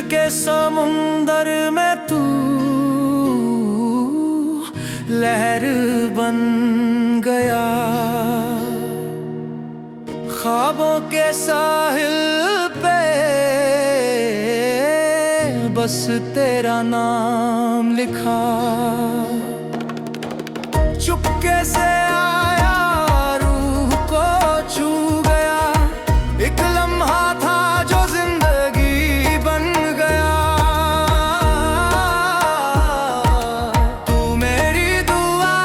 के समुंदर में तू लहर बन गया, ख्वाबों के साहिल पे बस तेरा नाम लिखा। चुपके से आया, रूह को छू गया, एक लम्हा था जो जिंदगी बन गया। तू मेरी दुआ,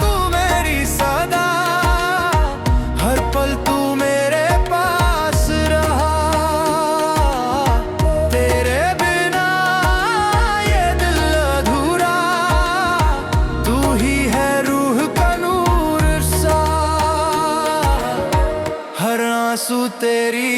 तू मेरी सदा, हर पल तू मेरे पास रहा। तेरे बिना ये दिल अधूरा, तू ही है रूह का नूर सा। हर आंसू तेरी